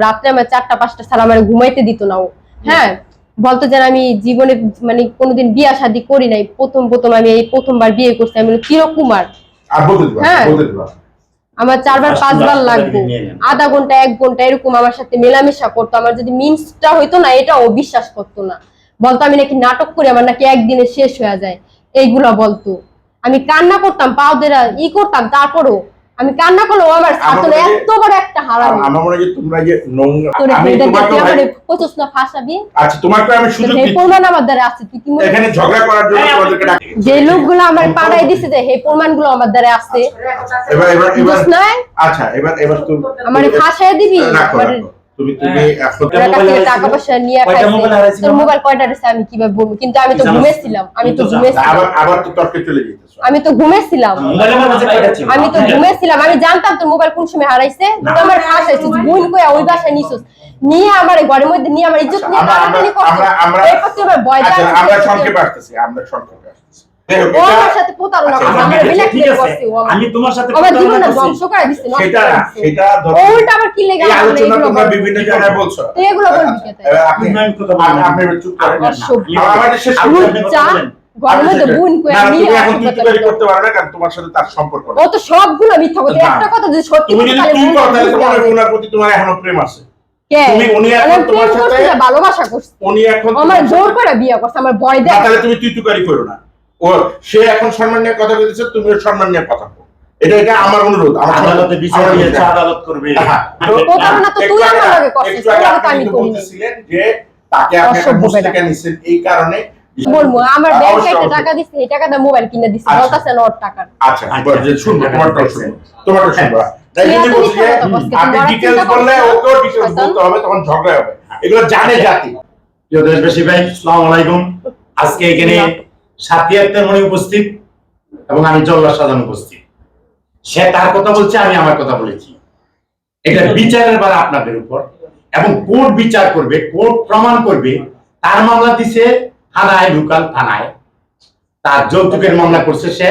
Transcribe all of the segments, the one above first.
রাত্রে আমার 4টা-5টা ছাড়া আমার ঘুমাইতে দিত না ও। হ্যাঁ, বলতো যে আমি জীবনে মানে কোনোদিন বিয়ে শাদী করি নাই, প্রথম আমি এই প্রথমবার বিয়ে করছি। আমি বলি কিরকম আর হ্যাঁ আমার 4বার 5বার লাগবে, আধা ঘন্টা 1 ঘন্টা এরকম আমার সাথে মেলামেশা করতো। আমার যদি মিন্সটা হইতো না এটা ও বিশ্বাস করতো না, বলতো আমি নাকি নাটক করি, আমার নাকি একদিনে শেষ হয়ে যায়, এইগুলা বলতো। আমি কান্না করতাম, পাও দেরা করতাম, তারপরও আমি কান্না করলে ও আমার ছাত্র এত বড় একটা হারামি। আমার মনে হয় তোমরা যে আমি তোমাকে মানে পচস না ফাঁসাবি। আচ্ছা তোমাকে আমি সুযোগ দিচ্ছি, প্রমাণ আমার দ্বারা আছে, তুই কি এখানে ঝগড়া করার জন্য তোমাদেরকে ডাকি। যে লোকগুলো আমার পাড়ায় দিছে যে এই প্রমাণগুলো আমার দ্বারা আছে। এবার আচ্ছা এবার তুই আমারে ফাঁসায় দিবি। তুমি এখন টাকা পয়সা নিয়ে খাইছিস, তোর মোবাইল কয়টা আছে আমি কিভাবে বলবো? কিন্তু আমি তো ঘুমেছিলাম, আবার তো তর্কে চলে যেতেছো। আমি তো ঘুমেছিলাম, আমি জানতাম তোর মোবাইল কোন সময় হারাইছে। তুই আমার ফাঁসাইছিস, ভুল কইয়া ওই বাসায় নিছিস, নিয়ে আমার ঘরের মধ্যে নিয়ে আমার ইজ্জত নিয়ে টানাটানি করছিস। এরপর তুই আমার ভয় দেখাচ্ছিস। আমরা সংক্ষেপে আসতেছি। আমার সাথে প্রতারণা করছিস, আমার ব্ল্যাকমেল করছিস। আমি তোমার সাথে আমার জীবনটা ধ্বংস করে দিছিস। সেটা উল্টা আবার কি লেগে আলোচনা তোমরা বিভিন্ন জায়গায় বলছো, তুই এগুলো বলবি কেন? আপনি চুপ করেন। আমাদের শেষ ঘরের মধ্যে বোন কইয়া নিয়ে এখন তুই তৈরি করতে পারো না, কারণ তোমার সাথে তার সম্পর্ক ও তো সবগুলো মিথ্যা কথা। একটা কথা যদি সত্যি তুমি যদি তুই কথা তাহলে তোমার ওনার প্রতি তোমার এখনো প্রেম আছে। তুমি উনি এখন তোমার সাথে ভালোবাসা করছে, উনি এখন আমার জোর করে বিয়ে করছে, আমার ভয় দেয়। তাহলে তুমি তুই করো না। ও সে এখন সম্মান নিয়ে কথা বলতেছে, তুমি সম্মান নিয়ে কথা বলো। এটা আমার অনুরোধ। আমার আদালতে বিচার দিয়েছে, আদালত করবে। প্রতারণা তো তুই আমার লগে করছিস, এটা আমি করি না। যে তাকে আপনি মুস্তাকা নিছেন এই কারণে বলবো আমার ব্যাংক থেকে টাকা দিছে, এই টাকা দিয়ে মোবাইল কিনে দিছে, বলতাছে না ওর টাকা। আচ্ছা শুনবো, তোমারটা শুনবো। তাই যদি বলছি আপনি ডিটেইলস বললে ওকেও ডিটেইলস বলতে হবে, তখন ঝগড়া হবে। এগুলো জানে জাতি। প্রিয় দেশবাসী ভাই, আসসালামু আলাইকুম। আজকে এখানে সাথিয়াতের মনে উপস্থিত এবং আমি জল্লাদ সাজান উপস্থিত। সে তার কথা বলছে, আমি আমার কথা বলেছি। এটা বিচারের বার আপনাদের উপর, এবং কোর্ট বিচার করবে, কোর্ট প্রমাণ করবে। তার মামলা দিছে থানায়, লোকাল থানায়। তার যৌতুকের মামলা করছে সে,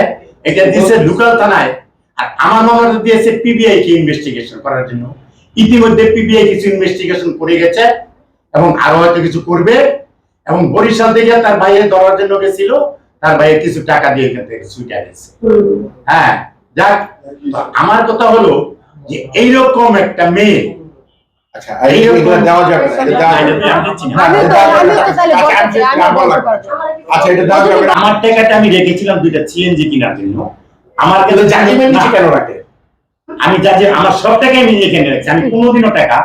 এটা দিছে লোকাল থানায়। আর আমার মামলাটা দিয়েছে পিবিআই কে ইনভেস্টিগেশন করার জন্য। ইতিমধ্যে পিবিআই কিছু ইনভেস্টিগেশন করে গেছে এবং আরো হয়তো কিছু করবে। এবং বরিশাল থেকে তার ভাইয়ের ধরার জন্য গেছিল, তার ভাইয়ের কিছু টাকা দিয়ে এখান থেকে ছুটে গেছে। হ্যাঁ, যাক, আমার কথা হলো যে এইরকম একটা মেয়ে, আচ্ছা এইগুলো দেওয়া যাবে না, আমার টাকাটা আমি রেখেছিলাম 2টা সিএনজি কেনার জন্য। আমার কাছে জানিবেন নিচে কেন রাখে? আমি যা যে আমার সব টাকা আমি এখানে রাখছি, আমি কোনোদিনও টাকা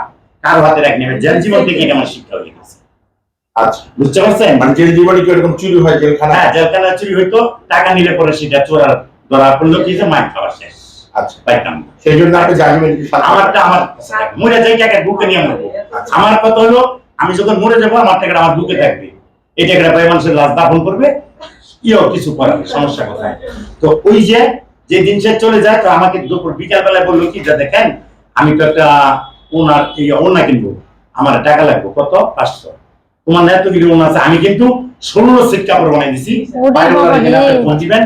কারো হাতে রাখিনি। আমি জেল জীবন থেকে এটা আমার শিক্ষা হয়ে গেছে। আচ্ছা, বুঝতে পারছেন? মানে জেল জীবনে কি এরকম চুরি হয় জেলখানা? হ্যাঁ, জেলখানা চুরি হইতো, টাকা নিলে পরে সেটা চোরার ধরা পড়লো, কি যে মাইর খাওয়া শেষ। আচ্ছা, পাইতাম সেই জন্য আপনি জানিবেন আমারটা আমার মরে যাই, টাকা বুকে নিয়ে মরবো। আমার কথা হলো আমি যখন মরে যাবো আমার টাকাটা আমার বুকে থাকবে। এই টাকাটা ভাই মানুষের লাশ দাফন করবে, কেউ কিছু করার সমস্যা কোথায়? তো ওই যে দিন সে চলে যায়, তো আমাকে দুপুর বিকাল বেলায় বললো কি, যা দেখেন আমি তো একটা ওনা কিনবো, আমার টাকা লাগবে কত, 500। তোমার এত কিছু ওনা আছে, আমি কিন্তু 16 সেট কাপড় বানাই দিছি। পৌঁছিবেন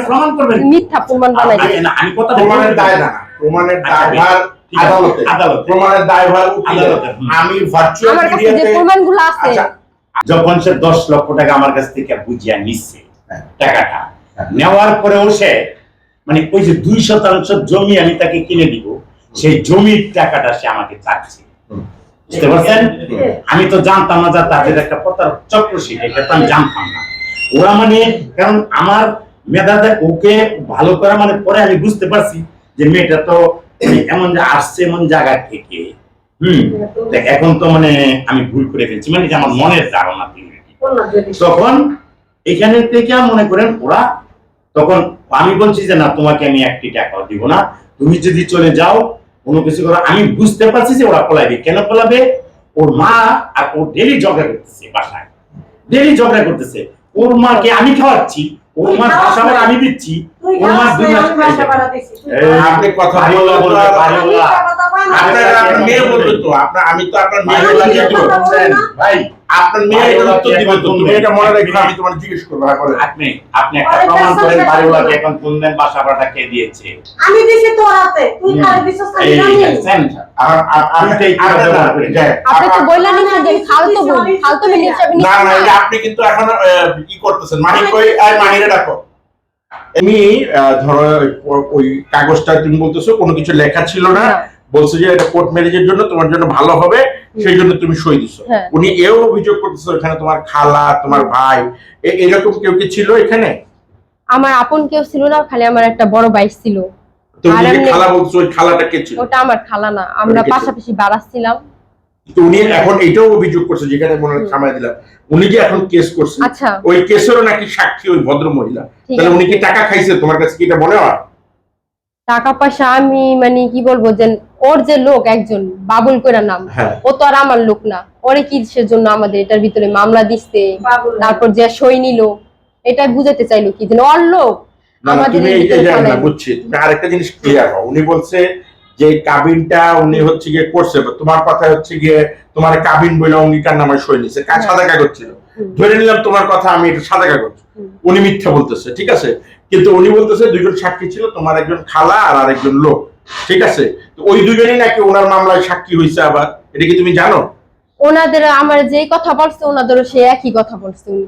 প্রমাণ করবেন, মিথ্যা প্রমাণ বানাই। আমি কথা প্রমাণের দায় না, প্রমাণের দায়ভার আদালতে, প্রমাণের দায়ভার আদালতে। আমি ভার্চুয়াল মিডিয়াতে প্রমাণগুলো আছে। যখন সে 10 লক্ষ টাকা আমার কাছ থেকে বুঝিয়ে নিচ্ছে, টাকাটা নেওয়ার পরেও সে মানে ওই যে 2% জমি আমি তাকে কিনে দিব, সেই জমির টাকাটা সে আমাকে চাচ্ছে। বুঝতে পারছেন? আমি তো জানতাম না যে তাদের একটা প্রতারক চক্র, সেটা তো আমি জানতাম না। ওরা মানে, কারণ আমার মেধাতে ওকে ভালো করা মানে পরে আমি বুঝতে পারছি যে মেয়েটা তো এমন যে আসছে এমন জায়গা থেকে। এখন তো মানে আমি ভুল করে ফেলছি, মানে যে আমার মনের ধারণা। তখন এখানে থেকে মনে করেন ওরা, তখন আমি বলছি যে না, তোমাকে আমি 1টি টাকাও দিব না, তুমি যদি চলে যাও কোনো কিছু করো। আমি বুঝতে পারছি যে ওরা পলাইবে। কেন পলাবে? ওর মা আর ওর ডেলি ঝগড়া করতেছে, বাসায় ডেলি ঝগড়া করতেছে। ওর মাকে আমি খাওয়াচ্ছি, ওর মা ভাষা আমি দিচ্ছি, ওর মা 2 মাস আপনি কথা বললেন আপনার মেয়ে বলতো তো, আমি তো আপনার মেয়ে লাগে তো ভাই, আপনার মেয়ে এটা উত্তর দিবে তো, তুমি এটা মনে রাখো, আমি তোমার জিজ্ঞেস করব। হ্যাঁ বলেন। আপনি একটা প্রমাণ করেন বাড়িওয়ালাকে এখন কোন দিন বাসা ভাড়া কে দিয়েছে? আমি দিছি তোর হাতে, তুই কারে দিছস এই আমি জানি। দেখছেন? আপনি আপনি তো বললেন না যে ফালতু বোন, ফালতু মিলে যাবে না না, এটা আপনি কিন্তু এখন কি করতেছেন? মানিক কই, আর মানিরে ডাকো। আমি ধরো ওই কাগজটা তুমি বলতেছো কোনো কিছু লেখা ছিল না, বলছো যে এটা কোর্ট ম্যারেজের জন্য তোমার জন্য ভালো হবে, সেই জন্য তুমি সই দিছো। উনি এও অভিযোগ করতেছো এখানে তোমার খালা, তোমার ভাই, এরকম কেউ কি ছিল এখানে? আমার আপন কেউ ছিল না, খালি আমার একটা বড় ভাই ছিল। তুমি যে খালা বলছো, ওই খালাটা কে ছিল? ওটা আমার খালা না, আমরা পাশাপাশি বাড়াচ্ছিলাম। তো উনি এখন এটাও অভিযোগ করছে, যেখানে মনে হয় থামাই দিলাম, উনি যে এখন কেস করছে, আচ্ছা, ওই কেসেরও নাকি সাক্ষী ওই ভদ্র মহিলা। তাহলে উনি কি টাকা খাইছে? তোমার কাছে কি এটা মনে হয়? টাকা পয়সা আমি মানে কি বলবো, যে ওর যে লোক একজন বাবুল কইরা নাম, ও তো আর আমার লোক না। ওরে কি সেজন্য আমাদের এটার ভিতরে মামলা দিচ্ছে, তারপর যে সই নিল, এটা বুঝাতে চাইলো কি যে ওর লোক আমাদের বুঝছি। তুমি আরেকটা জিনিস ক্লিয়ার হও, উনি বলছে যে কাবিনটা উনি হচ্ছে গিয়ে করছে, তোমার কথা হচ্ছে গিয়ে তোমার কাবিন বলে অঙ্গীকার নামে সই নিছে, সাদা কাগজ ছিল, ধরে নিলাম তোমার কথা আমি এটা সাদা কাগজ, উনি মিথ্যা বলতেছে, ঠিক আছে? কিন্তু উনি বলতেছে দুইজন সাক্ষী ছিল, তোমার একজন খালা আর আরেকজন লোক, ঠিক আছে? তো ওই দুজনই নাকি ওনার মামলায় সাক্ষী হয়েছে। আবার এটা কি তুমি জানো? ওনাদের আমার যেই কথা বলছে ওনাদেরও সে একই কথা বলছে উনি,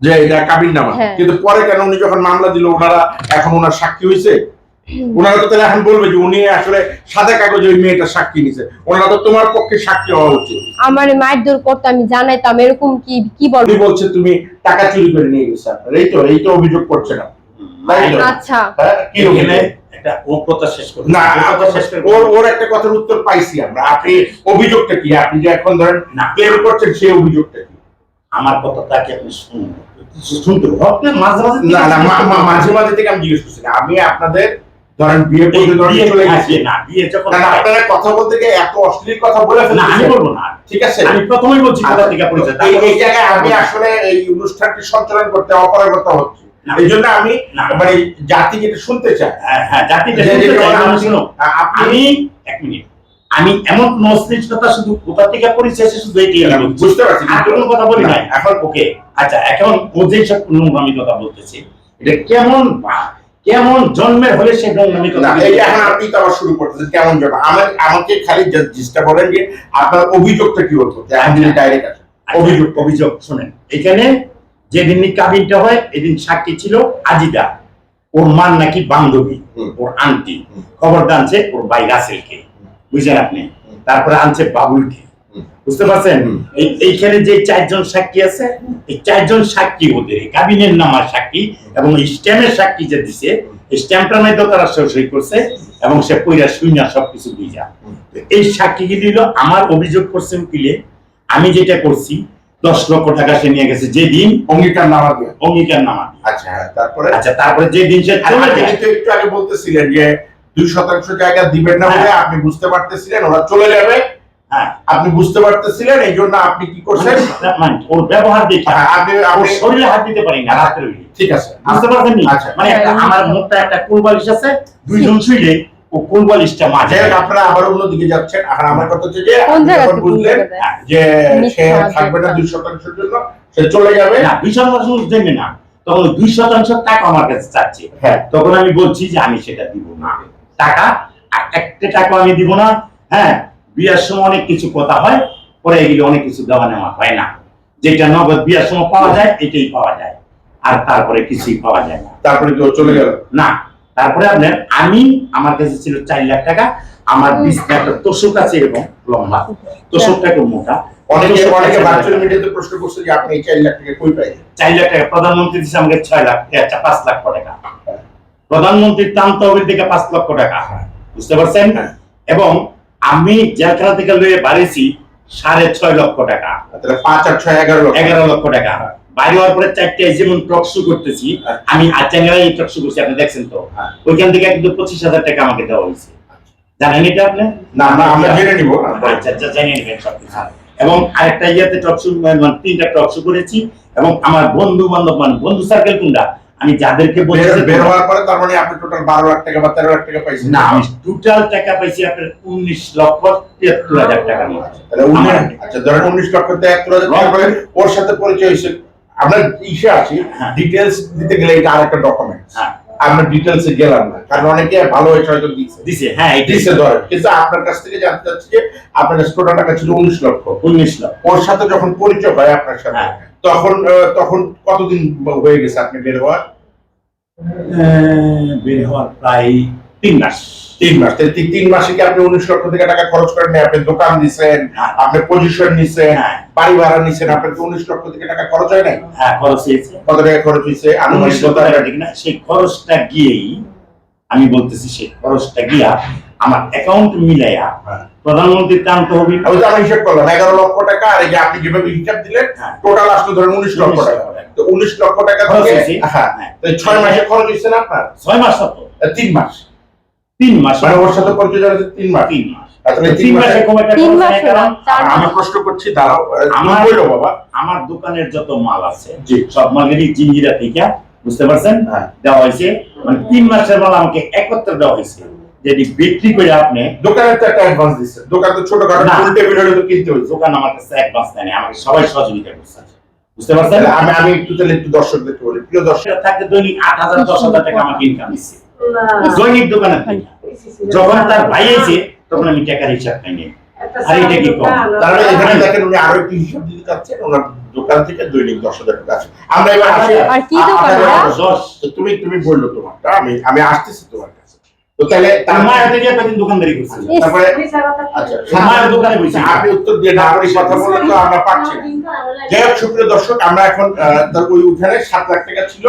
যে এটা কাবিন নামা। কিন্তু পরে কেন উনি যখন মামলা দিল ওনারা এখন ওনার সাক্ষী হয়েছে? ওনারা তো তাহলে এখন বলবে যে উনি আসলে সাদা কাগজে ওই মেয়েটা সাক্ষী নিছে, ওনারা তো তোমার পক্ষে সাক্ষী হওয়া উচিত। আমার মায়ের দূর করতে আমি জানাইতাম, এরকম কি কি বলবো? বলছে তুমি টাকা চুরি করে নিয়ে গেছো, এই তো অভিযোগ করছে না। আচ্ছা, কি ওখানে একটা ও কথা শেষ করব না, ওর একটা কথার উত্তর পাইছি আমরা। আপনি অভিযোগটা কি? আপনি যে এখন ধরেন না ক্লেম করছেন, সেই অভিযোগটা কি? আমার কথাটা কি আপনি শুনতে হবে? মাঝে মাঝে না মাঝে মাঝে থেকে আমি জিজ্ঞেস করছি না। আমি আপনাদের ধরেন বিয়ে করতে চলে গেছি না, বিয়ে যখন আপনারা কথা বলতে গিয়ে এত অশ্লীল কথা বলে ফেলেন। আমি বলবো না, ঠিক আছে? আমি প্রথমেই বলছি কথা থেকে পরিচয়। এই জায়গায় আমি আসলে এই অনুষ্ঠানটি সঞ্চালন করতে অপারগতা হচ্ছে, এই জন্য আমি মানে জাতি যেটা শুনতে চাই। হ্যাঁ, জাতিটা শুনতে চাই। শুনো, আমি এক মিনিট, আমি এমন নসলিশ কথা শুধু কোথা থেকে পরিচয় শুধু এটাই আমি বুঝতে পারছি, আর কোনো কথা বলি নাই এখন। ওকে, আচ্ছা, এখন ও যে সব নোংরামি কথা বলতেছি, এটা কেমন কেমন জন্মের হলে সে নোংরামি কথা? এই এখন আপনি তো আবার শুরু করতেছেন কেমন জন্ম। আমাকে খালি জিনিসটা বলেন যে আপনার অভিযোগটা কি বলতে? এখন যদি ডাইরেক্ট আসে অভিযোগ শুনেন। এখানে যেদিন কাবিনটা হয় এদিন সাক্ষী ছিল আজিদা, ওর মান নাকি বান্ধবী, ওর আন্টি খবর দানছে ওর ভাই রাসেলকে, বুঝলেন আপনি? তারপরে আনছে বাবুলকে, বুঝতে পারছেন? এইখানে যে চারজন সাক্ষী আছে, এই চারজন সাক্ষী ওদের কাবিনের নামার সাক্ষী, এবং স্ট্যাম্পের সাক্ষী যে দিছে, স্ট্যাম্পটার মধ্যে তারা সই করছে এবং সে কইরা শুইনা সবকিছু বুঝা। এই সাক্ষী কি দিল? আমার অভিযোগ করছে উকিলে আমি যেটা করছি 10 লক্ষ টাকা সে নিয়ে গেছে যেদিন অঙ্গীকার নামা দিয়ে। অঙ্গীকার নামা। আচ্ছা, তারপরে? আচ্ছা, তারপরে যেদিন সে কিন্তু একটু আগে বলতেছিলেন যে 2% জায়গা দিবেন না বলে আপনি বুঝতে পারতেছিলেন ওরা চলে যাবে। হ্যাঁ, আপনি বুঝতে পারতেছিলেন, এই জন্য আপনি কি করছেন? ওর ব্যবহার দেখে আপনি শরীরে হাত দিতে পারি না রাত্রে। ঠিক আছে, বুঝতে পারছেন? মানে আমার মুখটা একটা কুলবালিশ আছে, দুইজন শুইলে ও কুলবালিশটা মাঝে। আপনারা আবার অন্যদিকে যাচ্ছেন। আর আমার কথা হচ্ছে যে বুঝলেন যে সে থাকবে না 2%-এর জন্য, সে চলে যাবে না। 2% দেবে না, তখন 2% টাকা আমার কাছে চাচ্ছে। হ্যাঁ, তখন আমি বলছি যে আমি সেটা দিব না, টাকা একটা টাকা আমি দিব না। হ্যাঁ, বিয়ার সময় অনেক কিছু কথা হয়, পরে এগুলো অনেক কিছু দেওয়া নেওয়া হয় না। যেটা নগদ বিয়ার সময় পাওয়া যায় এটাই পাওয়া যায়, আর তারপরে কিছুই পাওয়া যায় না। তারপরে কেউ চলে গেল না। তারপরে আপনার আমার কাছে ছিল 4 লাখ টাকা। আমার বিছনা একটা তোষক আছে এরকম লম্বা, তোষকটা একটু মোটা। অনেকে ভার্চুয়াল মিডিয়াতে প্রশ্ন করছে যে আপনি এই 4 লাখ টাকা কই পাইলেন? 4 লাখ টাকা প্রধানমন্ত্রী দিয়েছে আমাকে 6 লাখ, 5 লক্ষ টাকা। প্রধানমন্ত্রীর দাম তহবিল থেকে 5 লক্ষ টাকা, বুঝতে পারছেন? এবং আমি জেলখানা থেকে লয়ে বাড়িছি 6.5 লক্ষ টাকা। তাহলে 5 আর 6 11 লক্ষ টাকা। বাইরে হওয়ার পরে 4টে যেমন টক শো করতেছি আমি, আর চ্যানেলে টক শো করছি, আপনি দেখছেন তো? ওইখান থেকে কিন্তু 25,000 টাকা আমাকে দেওয়া হয়েছে। জানেন এটা আপনি? না, আমরা জেনে নিব। আচ্ছা, জেনে নেবেন সবকিছু। এবং আরেকটা ইয়াতে টক শো, মানে 3টা টক শো করেছি। এবং আমার বন্ধু বান্ধব, মানে বন্ধু সার্কেল কোনটা, আমি যাদেরকে বলছি যে বের হওয়ার পরে তার মানে আপনি টোটাল 12 লাখ টাকা বা 13 লাখ টাকা পাইছেন? না, আমি টোটাল টাকা পাইছি আপনার 19,73,000 টাকা নিয়ে। তাহলে আচ্ছা ধরেন 19,73,000 টাকা করে ওর সাথে পরিচয় হয়েছে। আমরা ইসে আসি, হ্যাঁ। ডিটেইলস দিতে গেলে এটা আরেকটা ডকুমেন্টস। হ্যাঁ। আমরা ডিটেইলসে গেলাম না, কারণ অনেকে ভালো হয়েছে হয়তো দিছে, হ্যাঁ দিছে ধরেন, কিন্তু আপনার কাছ থেকে জানতে চাচ্ছি যে আপনার কাছে টোটাল টাকা ছিল 19 লক্ষ। 19 লাখ। ওর সাথে যখন পরিচয় হয় আপনার সাথে, হ্যাঁ। তখন কতদিন হয়ে গেছে আপনি বের হওয়ার? বের হওয়ার প্রায় 3 মাস। 3 মাস। তাহলে 3 মাসে কি আপনি 19 লক্ষ থেকে টাকা খরচ করেন? আপনি দোকান দিচ্ছেন, হ্যাঁ। আপনি পজিশন নিচ্ছেন, হ্যাঁ। বাড়ি ভাড়া নিচ্ছেন, আপনার কি 19 লক্ষ থেকে টাকা খরচ হয় নাই? হ্যাঁ, খরচ হয়েছে। কত টাকা খরচ হয়েছে আনুমানিক? 19 টাকা ঠিক না? সেই খরচটা গিয়েই আমি বলতেছি, সেই খরচটা গিয়া আমার অ্যাকাউন্ট মিলাইয়া হ্যাঁ। প্রধানমন্ত্রীর টান তহবিল, আমি তো আমি হিসাব করলাম 11 লক্ষ টাকা, আর এই যে আপনি যেভাবে হিসাব দিলেন হ্যাঁ। টোটাল আসলে ধরেন 19 লক্ষ টাকা। তো 19 লক্ষ টাকা খরচ থেকে হয়েছে। হ্যাঁ, হ্যাঁ। তো 6 মাসে খরচ হয়েছে না আপনার? 6 মাস হতো। 3 মাস। 3 মাস মানে ওর সাথে পরিচয় হয়েছে 3 মাস। 3 মাস। তাহলে 3 মাসে খুব একটা 3 খরচ মাস নাই, কারণ না, 4 আমি মাস। প্রশ্ন করছি, দাঁড়াও আমার বললো বাবা। আমার দোকানের যত মাল আছে জি। সব মালেরই জিঞ্জিরা থেকে, বুঝতে পারছেন, হ্যাঁ। দেওয়া হয়েছে। মানে 3 মাসের মাল আমাকে একত্রে দেওয়া হয়েছে, যদি বিক্রি করে আপনি দোকানের তো একটা অ্যাডভান্স দিচ্ছে, দোকান তো ছোটখাটো না। ফুল টেবিল হলে তো কিনতে হয়েছে। দোকান আমার কাছে অ্যাডভান্স নেয়, আমাকে সবাই সহযোগিতা করছে, বুঝতে পারছেন। তাহলে আমি একটু দর্শকদেরকে বলি, প্রিয় দর্শক, সেটা থাকতে দৈনিক 8,000 10,000 টাকা আমাকে ইনকাম দিচ্ছে না। দৈনিক দোকানের থেকে। যখন তার ভাই এসে তখন আমি টাকার হিসাব পাই নি। আর এটা কি কম? তাহলে এখানে দেখেন উনি আরো একটু হিসাব দিতে চাচ্ছেন, ওনার দোকান থেকে দৈনিক 10,000 টাকা আসে। আমরা এবার আসি, আর কি দোকান আপনার- ওরা? তো তুমি বললো তোমারটা, আমি আসতেছি তোমার কাছে। তো তাহলে তার মায়ের থেকে এতদিন দোকানদারি করছে, ইস, তারপরে আচ্ছা মায়ের দোকানে বসে আপনি উত্তর দিয়ে না করে কথা বলে তো আমরা পাচ্ছি না। যাই হোক সুপ্রিয় দর্শক, আমরা এখন তার ওই ওখানে 7 লাখ টাকা ছিল।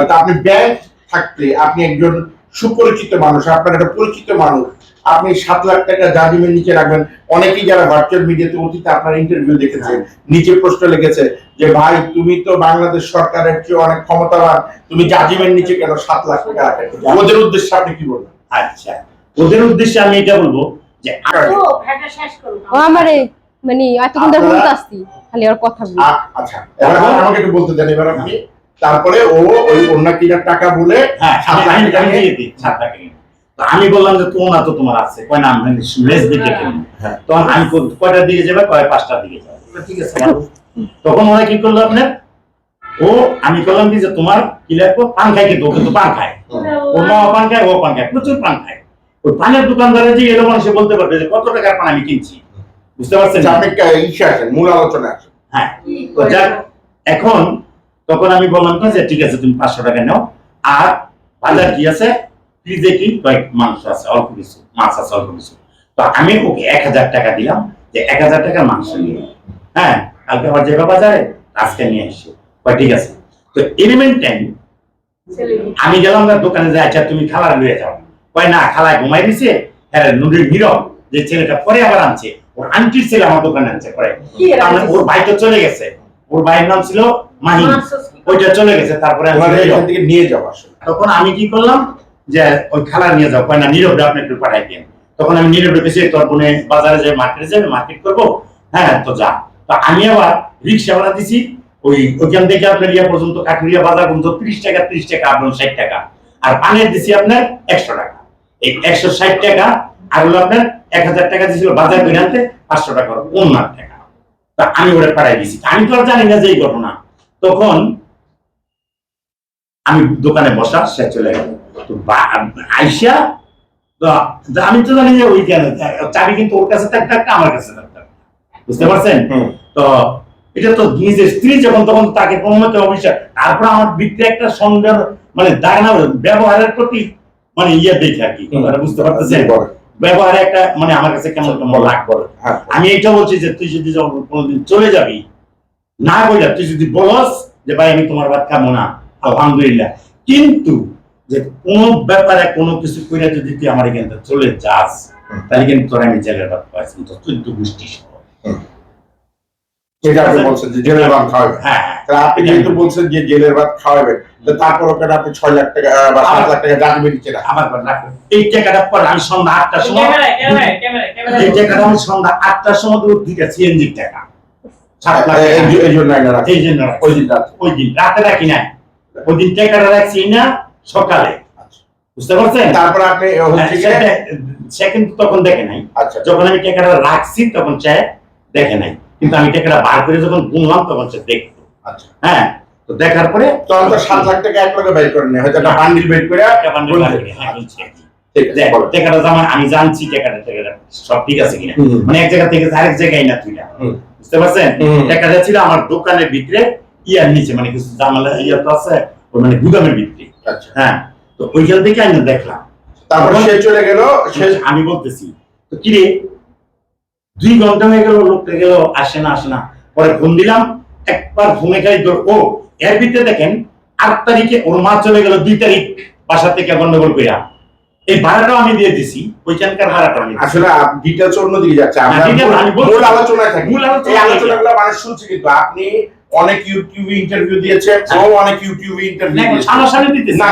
তা আপনি ব্যাংক থাকতে, আপনি একজন সুপরিচিত মানুষ, আপনার একটা পরিচিত মানুষ, আপনি 7 লাখ টাকা জাজিমের নিচে রাখবেন। অনেকেই যারা ভার্চুয়াল মিডিয়াতে অতীতে আপনার ইন্টারভিউ দেখেছে, নিচে প্রশ্ন লিখেছে যে ভাই তুমি তো বাংলাদেশ সরকারের চেয়ে অনেক ক্ষমতাবান, তুমি জাজিমের নিচে কেন 7 লাখ টাকা রাখেন? ওদের উদ্দেশ্যে আপনি কি বলবেন? আচ্ছা, ওদের উদ্দেশ্যে আমি এটা বলবো যে ও আমারে মানে এতক্ষণ ধরে শুনতে আসছি খালি আর কথা বলি। আচ্ছা, এবার আমাকে একটু বলতে দেন এবার আপনি। তারপরে ও ওই অন্য কিনা টাকা বলে হ্যাঁ, 7 লাখ আমি টাকা দিয়ে দিই 7 টাকা নিয়ে। তো আমি বললাম যে তোমার তো তোমার আছে, কয় না আমি লেস দিকে কিনি। হ্যাঁ। তখন আমি কয়টার দিকে যাবে, কয় 5টার দিকে যাবে, ঠিক আছে। তখন ওরা কি করলো আপনার, ও আমি করলাম কি যে তোমার কি লাগবে, পান খাই, কিন্তু ও কিন্তু পান খায়, ও মা পান খায়, ও পান খায়, প্রচুর পান খায়। ওই পানের দোকানদারে যে এলো মানুষ বলতে পারবে যে কত টাকার পান আমি কিনছি, বুঝতে পারছেন? আচ্ছা, আপনি ইসে আসেন, মূল আলোচনা আসেন। হ্যাঁ, তো যাক, এখন তখন আমি বললাম যে ঠিক আছে তুমি 500 টাকা নাও, আর বাজার কি আছে ফ্রিজে, কি কয়েক মাংস আছে, অল্প কিছু মাছ আছে, অল্প কিছু। তো আমি ওকে 1,000 টাকা দিলাম যে 1,000 টাকার মাংস নিয়ে, হ্যাঁ কালকে আবার যাবে বাজারে, আজকে নিয়ে আসি। ঠিক আছে। তো এলিমেন্ট টাইম আমি গেলাম তার দোকানে, যে আচ্ছা তুমি খালার লয়ে যাও, কয় না খালায় ঘুমাই দিছে, হ্যাঁ নুডুল নীরব যে ছেলেটা পরে আবার আনছে, ওর আন্টির ছেলে আমার দোকানে আনছে পরে, ওর ভাই তো চলে গেছে, ওর ভাইয়ের নাম ছিল মাহিন, ওইটা চলে গেছে। তারপরে এখান থেকে নিয়ে যাও আসলে। তখন আমি কি করলাম যে ওই খালা নিয়ে যাও, কয় না নীরব আপনি একটু পাঠাই দেন। তখন আমি নীরব রেখেছি, তোর বোনে বাজারে যাবে, মার্কেটে যাবে, মার্কেট করবো, হ্যাঁ তো যা। তো আমি আবার রিক্সা ভাড়া দিছি ওইখান থেকে আপনার ইয়া পর্যন্ত, কাঠুরিয়া বাজার পর্যন্ত 30 টাকা, 30 টাকা আপনার 60 টাকা, আর পানের দিছি আপনার 100 টাকা। এই 160 টাকা আর হলো আপনার 1,000 টাকা দিছিল বাজার করে আনতে, 500 টাকা অন্য টাকা। তা আমি ওরা পাঠাই দিছি, আমি তো আর জানি না যে এই ঘটনা। তখন আমি দোকানে বসা, সে চলে গেল। তো আইসা তো আমি তো জানি যে ওই কেন চাবি কিন্তু ওর কাছে থাকতে একটা, আমার কাছে থাকতে, বুঝতে পারছেন? তো এটা তো নিজের স্ত্রী যখন, তখন তাকে কোনো মতে অবিশ্বাস। তারপর আমার ভিতরে একটা সন্দেহ, মানে দাঁড়ানো ব্যবহারের প্রতি মানে ইয়ে দেখে আর কি, বুঝতে পারতেছেন? ব্যবহারে একটা মানে আমার কাছে কেমন কেমন লাগবে। আমি এইটা বলছি যে তুই যদি যখন কোনোদিন চলে যাবি, না বললে তুই যদি বলস যে ভাই আমি তোমার ভাত খাবো না, আলহামদুলিল্লাহ, কিন্তু যে কোনো ব্যাপারে কোনো কিছু করে যদি তুই আমার এখান থেকে চলে যাস, তাহলে কিন্তু তোর আমি জেলের ভাত পাইছি, তো তুই তো গোষ্ঠী এটা আপনি বলছেন যে জেলের ভাত খাওয়াবেন। হ্যাঁ, তাহলে আপনি যেহেতু বলছেন যে জেলের ভাত খাওয়াবেন, তারপর ওখানে আপনি 6 লাখ টাকা বা 7 লাখ টাকা জাজিমের নিচে রাখেন। আমার রাখো এই টাকাটা পর আমি সন্ধ্যা 8টার সময়, এই টাকাটা আমি সন্ধ্যা 8টার সময় দেবো, 2টা সিএনজি টাকা 7 লাখ এই জন্য এটা রাখেন। এই জন্য ওই দিন রাত ওই দিন রাতে রাখি না, ওই দিন টাকাটা রাখছি না সকালে, বুঝতে পারছেন? তারপর আপনি হচ্ছে গিয়ে সে কিন্তু তখন দেখে নাই। আচ্ছা, যখন আমি টাকাটা রাখছি তখন সে দেখে নাই, কিন্তু আমি টাকাটা বার করে যখন গুনলাম তখন সে দেখতো। আচ্ছা, হ্যাঁ, তো দেখার পরে তখন তো 7 লাখ টাকা এক লগে বের করেন না, হয়তো একটা বান্ডিল বের করে একটা বান্ডিল বার করে, হ্যাঁ বলছি। ঠিক আছে, বলো। টাকাটা যেমন আমি জানছি টাকাটা সব ঠিক আছে কিনা, মানে এক জায়গা থেকে আরেক জায়গায় না তুইলা, বুঝতে পারছেন? টাকাটা ছিল আমার দোকানের ভিতরে ইয়ার নিচে, মানে কিছু জামালা ইয়া তো আছে ওই মানে গুদামের ভিতরে। আচ্ছা, হ্যাঁ, তো ওইখান থেকে আমি দেখলাম। তারপর সে চলে গেল, সে আমি বলতেছি তো কি রে 2 ঘন্টা হয়ে গেল, লোকটা গেল, আসে না। পরে ফোন দিলাম, একবার ফোনে খাই ও এর ভিতরে দেখেন 8 তারিখে ওর মা চলে গেল, 2 তারিখ বাসা থেকে গন্ডগোল কইরা। এই ভাড়াটাও আমি দিয়ে দিছি, ওইখানকার ভাড়াটা আমি আসলে ডিটেইলস অন্যদিকে যাচ্ছে, আমরা মূল আলোচনায় থাকি। এই আলোচনাগুলো মানুষ শুনছে, কিন্তু আপনি অনেক ইউটিউবে ইন্টারভিউ দিয়েছেন, ও অনেক ইউটিউবে ইন্টারভিউ দিয়েছে। সামনাসামনি দিতেছি না,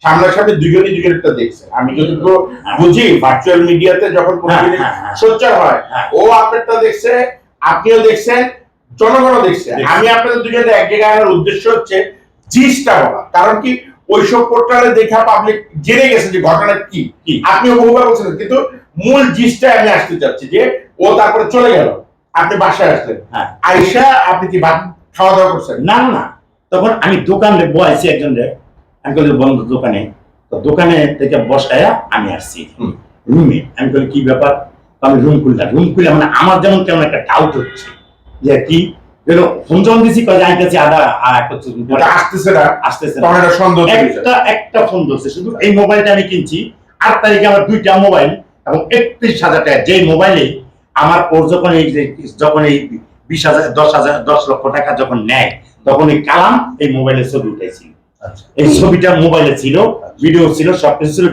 সামনাসামনি দুজনেরটা দেখছেন। আমি যতটুকু বুঝি ভার্চুয়াল মিডিয়াতে যখন কোনো জিনিস সোচ্চার হয়, ও আপনারটা দেখছে, আপনিও দেখছেন, জনগণও দেখছে। আমি আপনাদের দুজনে এক জায়গায় আনার উদ্দেশ্য হচ্ছে জিনিসটা বলা, কারণ কি ওইসব পোর্টালে দেখা পাবলিক জেনে গেছে যে ঘটনা কি। আপনিও বহুবার বলছেন, কিন্তু মূল জিনিসটা আমি আসতে চাচ্ছি যে ও তারপরে চলে গেল, আপনি বাসায় আসলেন, আইসা আপনি কি ভাত খাওয়া দাওয়া করছেন? না, তখন আমি দোকানে বসেছি, একজন আমি বলি বন্ধু দোকানে, তো দোকানে থেকে বসায়া আমি আসছি রুমে। আমি বলি কি ব্যাপার, আমি রুম খুললাম, মানে আমার যেমন কেমন একটা ডাউট হচ্ছে যে কি ফোন যখন দিছি কয়ে আইতেছি আসতেছে না, একটা ফোন ধরছে শুধু। এই মোবাইলটা আমি কিনছি 8 তারিখে, আমার 2টা মোবাইল এবং 31,000 টাকা, যে মোবাইলে আমার ওর যখন এই 10 লক্ষ টাকা যখন নেয়, তখন এই কালাম এই মোবাইলে ছবি উঠাইছিল। এই ছবিটা মোবাইলে ছিল, ভিডিও ছিল, সবকিছু ছিল।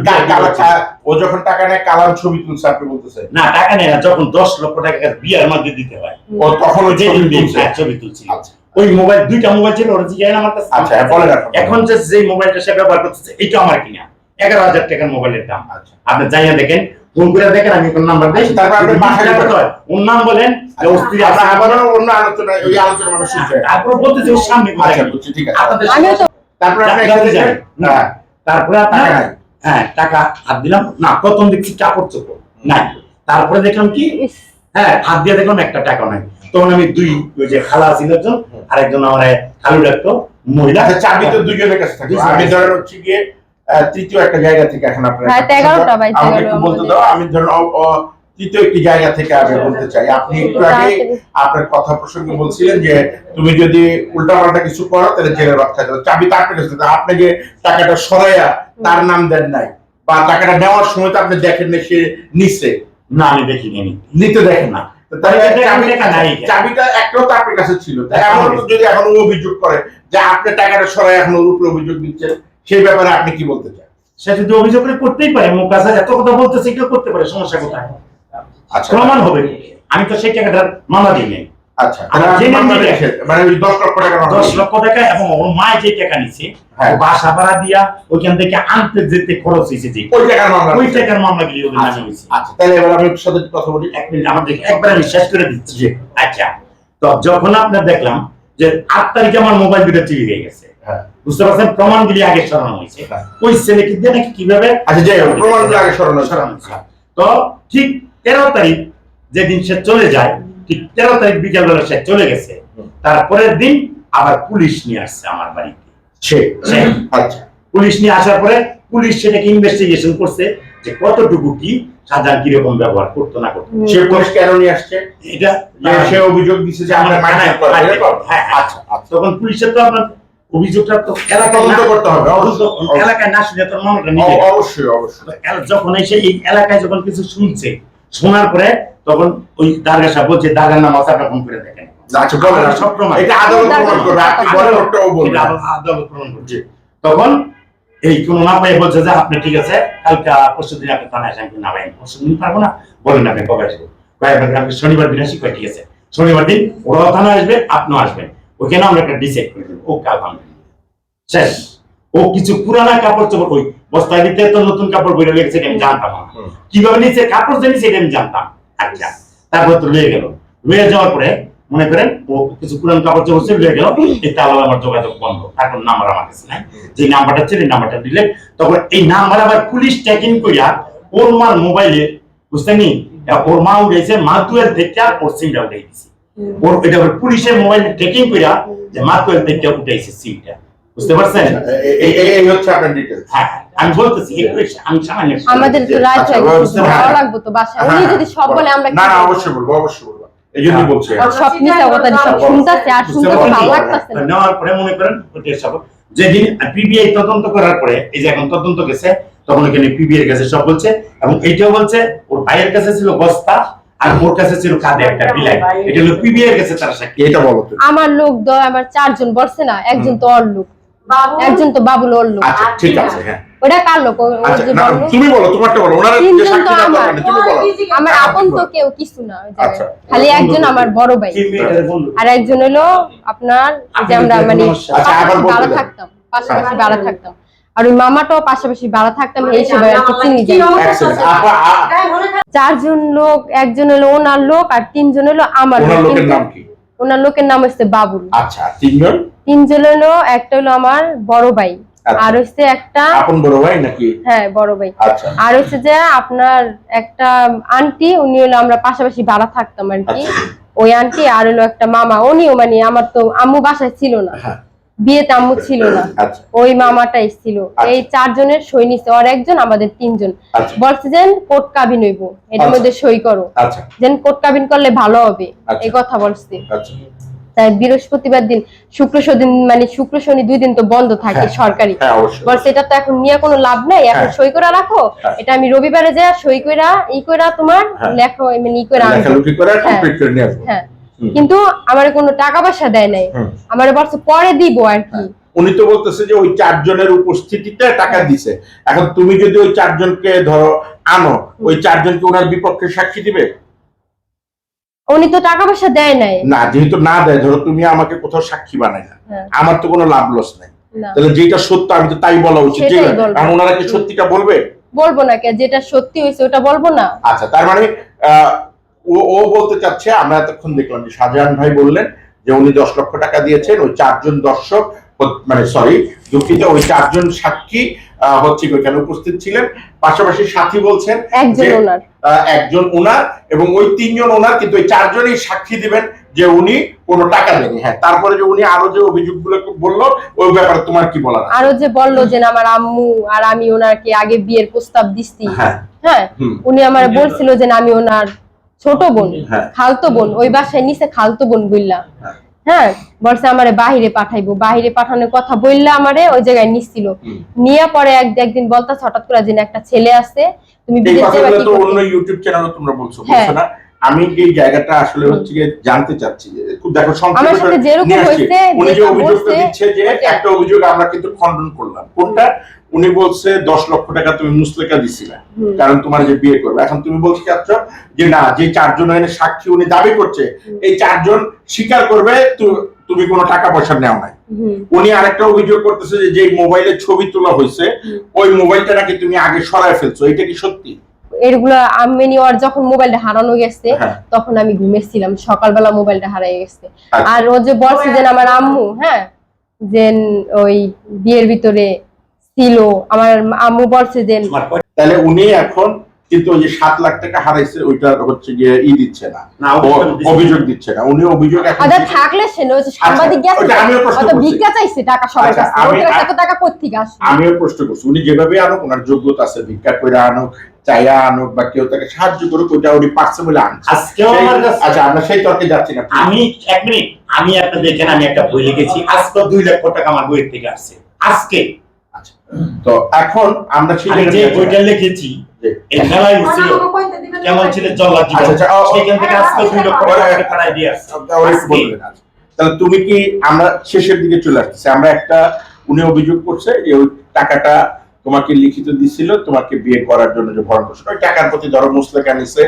ও যখন টাকা নেয় কালাম ছবি তুলছে, আপনি বলতেছেন? না, টাকা নেয় না, যখন 10 লক্ষ টাকা বিয়ার মধ্যে দিতে হয়, ও তখন ওই ছবি তুলছিল। ওই মোবাইল 2টা মোবাইল ছিল, ওর জিজ্ঞাসা আমার কাছে। আচ্ছা, এখন যে মোবাইলটা সে ব্যবহার করতেছে এটা আমার কিনা, 11,000 টাকার মোবাইলের দাম। আপনি যাইয়া দেখেন, ফোন করে দেখেন, আমি কোন নাম্বার দেই, তারপর আপনি বাসায় ওর নাম বলেন, আবারও অন্য আলোচনা, ওই আলোচনা মানুষ শুনছে। তারপর বলতেছে ওর সামনে আচ্ছা, বুঝছি, ঠিক আছে। তারপর আপনি তারপরে আপনার হ্যাঁ টাকা হাত দিলাম না, প্রথম দেখছি কাপড় চোপড় নাই, তারপরে দেখলাম কি হ্যাঁ হাত দিয়ে দেখলাম একটা টাকা নাই। তখন আমি ওই যে খালা ছিল একজন, আর একজন আমার খালু ডাকতো মহিলা। চাবি তো দুজনের কাছে থাকে, আমি ধরেন হচ্ছে গিয়ে তৃতীয় একটা জায়গা থেকে, এখন আপনার আমাকে একটু বলতে দাও, আমি ধরেন তৃতীয় একটি জায়গা থেকে আমি বলতে চাই। আপনি একটু আগে আপনার কথা প্রসঙ্গে বলছিলেন যে তুমি যদি উল্টাপাল্টা কিছু করো তাহলে জেলের ভাত খাইতে হবে, চাবি তার কাছে। আপনি যে টাকাটা সরাইয়া তার নাম দেন নাই, বা টাকাটা নেওয়ার সময় তো আপনি দেখেন না সে নিচ্ছে? না, আমি দেখিনি, নিতে দেখেন না, চাবিটা একটাও তো আপনার কাছে ছিল। এমন যদি এখন অভিযোগ করে যে আপনি টাকাটা সরাই এখন ওর উপরে অভিযোগ দিচ্ছেন, সেই ব্যাপারে আপনি কি বলতে চান? সে যদি অভিযোগ করতেই পারে, মুখ কাছে এত কথা বলতেছে, এটা করতে পারে, সমস্যা কোথায়? আচ্ছা, প্রমাণ হবে। আমি তো সেই টাকাটার মামলা দিই নাই। আচ্ছা, মানে 10 লক্ষ টাকা, 10 লক্ষ টাকা, এবং ওর মা যে টাকা নিছে বাসা ভাড়া দিয়া ওইখান থেকে আনতে যেতে খরচ হয়েছে, যে ওই টাকার মামলা গিয়ে ওদের নামে হয়েছে। আচ্ছা, তাহলে এবার আমি সাথে কথা বলি, 1 মিনিট আমার দেখে একবার আমি শেষ করে দিচ্ছি। আচ্ছা, তো যখন আপনার দেখলাম যে 8 তারিখে আমার মোবাইল দুটো চুরি হয়ে গেছে, বুঝতে পারছেন, প্রমাণগুলি আগে সরানো হয়েছে, ওই ছেলে কি দিয়ে নাকি কিভাবে, আচ্ছা যে প্রমাণগুলো আগে সরানো হয়েছে। তো ঠিক 13 তারিখ যেদিন সে চলে যায়, ঠিক 13 তারিখ বিকেল বেলা সে চলে গেছে, তারপরের দিন আবার পুলিশ নিয়ে আসছে আমার বাড়িতে। আচ্ছা, পুলিশ নিয়ে আসার পরে পুলিশ সেটাকে ইনভেস্টিগেশন করছে যে কতটুকু কি শাহজাহান কিরকম ব্যবহার করতো না করতো। সে পুলিশ কেন নিয়ে আসছে? এটা সে অভিযোগ দিচ্ছে যে আমরা আচ্ছা, তখন পুলিশের তো আপনার অভিযোগটা তো তদন্ত করতে হবে, এলাকায় না শুনে তোর মামলাটা নিয়ে অবশ্যই। যখন এসে এই এলাকায় যখন কিছু শুনছে, শোনার পরে তখন ওই দারগা সাহেব বলছে দারগার নাম আছে, আপনার ফোন করে দেখেন। আচ্ছা, বলেন, সব প্রমাণ, এটা আদালত প্রমাণ করবে, আপনি বলেন, ওটাও বলবেন, আদালত প্রমাণ করবে। তখন এই কোন না পাই বলছে যে আপনি ঠিক আছে, কালকে পরশু দিন আপনি থানায় আসেন। না ভাই পরশু দিন পারবো না, বলেন আপনি কবে আসবেন? আপনি শনিবার দিন আসি। ঠিক আছে, শনিবার দিন ওরাও থানায় আসবে, আপনিও আসবেন, ওখানে আমরা একটা ডিসাইড করে দেবো। ও কাল ভাঙবে শেষ। ও কিছু পুরানা কাপড় চোপড় ওই বস্তায় দিতে তো নতুন কাপড় বইরে লেগেছে, আমি জানতাম না কিভাবে নিচে কাপড় জানি, সেটা আমি জানতাম। আচ্ছা, তারপর তো লয়ে গেল, লয়ে যাওয়ার পরে মনে করেন ও কিছু পুরান কাপড় চোপড় চলে গেল, এই তাহলে আমার যোগাযোগ বন্ধ, এখন নাম্বার আমার কাছে নাই, যে নাম্বারটা ছিল এই নাম্বারটা দিলে তখন এই নাম্বার আবার পুলিশ ট্র্যাকিং করিয়া ওর মার মোবাইলে, বুঝতেনি, ওর মা উঠেছে মাতুয়েল থেকে ওর সিমটা উঠে দিছে, ওর এটা পুলিশের মোবাইলে ট্র্যাকিং করিয়া যে মাতুয়েল থেকে উঠেছে সিমটা, বুঝতে পারছেন? এই হচ্ছে আপনার ডিটেইলস। হ্যাঁ আমি বলতেছি আমি সামান্য আমাদের তো রাইট আচ্ছা, হয়ে গেছে, হ্যাঁ। ভালো লাগবে তো বাসায় উনি যদি সব বলে আমরা না না কি অবশ্যই বলবো, অবশ্যই বলবো, এই জন্যই বলছি। সব মিথ্যা কথা সব শুনতাছে আর শুনতে ভালো লাগতাছে না। নেওয়ার পরে মনে করেন সব যেদিন পিবিআই তদন্ত করার পরে এই যে এখন তদন্ত গেছে, তখন এখানে পিবিআই কাছে সব বলছে, এবং এইটাও বলছে ওর ভাইয়ের কাছে ছিল বস্তা আর ওর কাছে ছিল কাঁধে একটা বিলাই, এটা হলো পিবিআই এর কাছে তারা সাক্ষী। এটা বলো তুমি। আমার লোক আমার 4 জন বলছে না, একজন তো ওর লোক, বাবু একজন তো বাবুল ওর লোক। আচ্ছা ঠিক আছে, হ্যাঁ ওটা কার লোক ও আচ্ছা, যে না বললো? তুমি বলো, তোমারটা বলো, ওনারা যে তিনজন সাক্ষী তো দেওয়ার আমার। দরকার নেই, তুমি বলো। আমার হ্যাঁ, আপন তুমি তো বলো। কেউ কিছু না ওই জায়গায়। আচ্ছা। খালি একজন আমার বড় ভাই, কি মেয়েটার বন্ধু? আর একজন হলো আপনার যে আমরা মানে আচ্ছা, আবার পাশাপাশি বলতে ভাড়া দাও। থাকতাম, পাশাপাশি ভাড়া থাকতাম, আর ওই মামাটাও পাশাপাশি ভাড়া থাকতাম, এই হিসেবে আর কি চিনি যাই। এক সেকেন্ড, আপা 4 জন লোক, একজন হলো ওনার লোক আর 3 জন হলো আমার ওনার লোক। লোকের কিন্তু নাম কি? ওনার লোকের নাম হচ্ছে বাবুল। আচ্ছা, তিনজন 3 জন হলো, একটা হলো আমার বড় ভাই, আচ্ছা। আর হচ্ছে একটা, আপন বড় ভাই নাকি? হ্যাঁ বড় ভাই, আচ্ছা আর হচ্ছে যে আপনার একটা আন্টি, উনি হলো আমরা পাশাপাশি ভাড়া থাকতাম আর কি, আচ্ছা। ওই আন্টি, আর হলো একটা মামা, উনিও মানে আমার তো আম্মু বাসায় ছিল না, হ্যাঁ বিয়েতে আম্মু ছিল না, আচ্ছা ওই মামাটাই ছিল। আচ্ছা। এই 4 জনের সই নিছে, আর একজন আমাদের 3 জন আচ্ছা বলছে যে কোর্ট কাবিন হইব, এটার আচ্ছা। মধ্যে সই করো, আচ্ছা যেন কোর্ট কাবিন করলে ভালো হবে, আচ্ছা। এই কথা বলছে। আচ্ছা তাই বৃহস্পতিবার দিন, শুক্র শনি মানে শুক্র শনি 2 দিন তো বন্ধ থাকে হ্যাঁ। সরকারি, হ্যাঁ অবশ্যই। বলছে এটা তো এখন নিয়ে কোনো লাভ নাই, এখন হ্যাঁ। সই করে রাখো, হ্যাঁ। এটা আমি রবিবারে যা সই কইরা কইরা তোমার হ্যাঁ। লেখো মানে কইরা আনবো। লেখালেখি করে হ্যাঁ। কমপ্লিট করে নিয়ে আসবো। হ্যাঁ, হুম। কিন্তু আমার কোনো টাকা পয়সা দেয় নাই, হুম। আমার বলছে পরে দিব আর কি। উনি তো বলতেছে যে ওই 4 জনের উপস্থিতিতে টাকা দিছে, এখন তুমি যদি ওই 4 জনকে ধরো আনো, ওই 4 জনকে ওনার বিপক্ষে সাক্ষী দিবে? উনি তো টাকা পয়সা দেয় নাই। না, যেহেতু না দেয়, ধরো তুমি আমাকে কোথাও সাক্ষী বানাই না, হ্যাঁ। আমার তো কোনো লাভ লস নাই, না, তাহলে যেটা সত্য আমি তো তাই বলা উচিত, ঠিক সেটাই আছে? বলবো। কারণ ওনারা কি সত্যিটা বলবে? বলবো না কে, যেটা সত্যি হয়েছে ওটা বলবো না। আচ্ছা, তার মানে ও বলতে চাচ্ছে, আমরা এতক্ষণ দেখলাম যে শাহজাহান ভাই বললেন যে উনি 10 লক্ষ টাকা দিয়েছেন, ওই 4 জন দর্শক মানে সরি দুঃখিত, ওই 4 জন সাক্ষী হচ্ছে ওইখানে উপস্থিত ছিলেন, পাশাপাশি সাথী বলছেন একজন যে, ওনার, একজন ওনার, এবং ওই 3 জন ওনার, কিন্তু ওই 4 জনই সাক্ষী দিবেন যে উনি কোনো টাকা দেননি। হ্যাঁ, তারপরে যে উনি আরো যে অভিযোগগুলো বললো ওই ব্যাপারে তোমার কি বলার আছে? আরো যে বললো যে না, আমার আম্মু আর আমি ওনাকে আগে বিয়ের প্রস্তাব দিচ্ছি, হ্যাঁ হ্যাঁ, হুম। উনি আমার বলছিল যে না, আমি ওনার ছোট বোন, হ্যাঁ। খালতো বোন, ওই বাসায় নিচে খালতো বোন বললা, হ্যাঁ। হ্যাঁ, বলছে আমারে বাহিরে পাঠাইবো, বাহিরে পাঠানোর কথা বললা আমারে ওই জায়গায় নিছিল, হুম। নিয়ে পরে একদিন বলতাছে হঠাৎ করে যে না, একটা ছেলে আছে, তুমি এই বিদেশ যাবা কথাগুলো কি তো করতে? অন্য ইউটিউব চ্যানেলে তোমরা বলছো, হ্যাঁ। বলছো না? আমি এই জায়গাটা আসলে হচ্ছে গিয়ে জানতে চাচ্ছি যে দেখো আমার সাথে যেরকম নিয়ে আসছি। হয়েছে, উনি যে যেটা অভিযোগটা বলছে, দিচ্ছে যে ওটাই। একটা অভিযোগ আমরা কিন্তু খণ্ডন করলাম, কোনটা? উনি বলছে 10 লক্ষ টাকা তুমি মুসলেকা দিছিলা হুম। কারণ তোমার যে বিয়ে করবে, এখন তুমি বলতে চাচ্ছ যে না, যে 4 জন এনে সাক্ষী উনি দাবি করছে, এই 4 জন স্বীকার করবে তুমি কোনো টাকা পয়সা নেও নাই। হুম। উনি আরেকটা অভিযোগ করতেছে যে মোবাইলে ছবি তোলা হয়েছে, ওই মোবাইলটা নাকি তুমি আগে সরায় ফেলছো, এটা কি সত্যি? এগুলা আমি ওর যখন মোবাইলটা হারানো গেছে, হ্যাঁ। তখন আমি ঘুমেছিলাম, সকালবেলা মোবাইলটা হারিয়ে গেছে। আচ্ছা। আর ও যে বলছে যে আমার আম্মু, হ্যাঁ, যে ওই বিয়ের ভিতরে ছিল, আমার আম্মু বলছে যে তোমার কয়- তাহলে উনি এখন কিন্তু ওই যে 7 লাখ টাকা হারাইছে ওইটা হচ্ছে গিয়ে দিচ্ছে না, না, অভিযোগ দিচ্ছে না। অভিযোগ দিচ্ছে না, উনি অভিযোগ এখন আচ্ছা থাকলে সে ওই যে সাংবাদিক আচ্ছা, গেছে, ওটা আমিও প্রশ্ন হয়তো করছি। ভিক্ষা চাইছে টাকা সবার আচ্ছা, কাছে, আমি- ওদের কাছে এত টাকা কোত্থেকে আসবে? আমিও প্রশ্ন করছি, উনি যেভাবে আনুক ওনার যোগ্যতা আছে, ভিক্ষা করে আনুক, চাইয়া আনুক, বা কেউ তাকে সাহায্য করুক, ওইটা উনি পারছে বলে আনছে। আজকেও আমার কাছে আচ্ছা, আমরা সেই তর্কে যাচ্ছি না, please। আমি 1 মিনিট, আমি একটা দেখেন, আমি একটা বই লিখেছি, আজকে 2 লক্ষ টাকা আমার বইয়ের থেকে আসছে আজকে। আচ্ছা, তো এখন আমরা সেই আমি যে জায়গায় বইটা লিখেছি জি। এই মেলায় হচ্ছিল কেমন ছিল জল্লাদ জীবন, আচ্ছা, আচ্ছা, সেখান থেকে আজকে 2 লক্ষ টাকা কাটাই দিয়ে আসছে। ওরা একটু বলবেন। আচ্ছা, তাহলে তুমি কি, আমরা শেষের দিকে চলে আসতেছি, আমরা একটা, উনি অভিযোগ করছে যে ওই টাকাটা তোমাকে লিখিত দিছিল তোমাকে বিয়ে করার জন্য যে ভরণ পোষণ, ওই টাকার প্রতি ধরো মুসলেকা নিছে,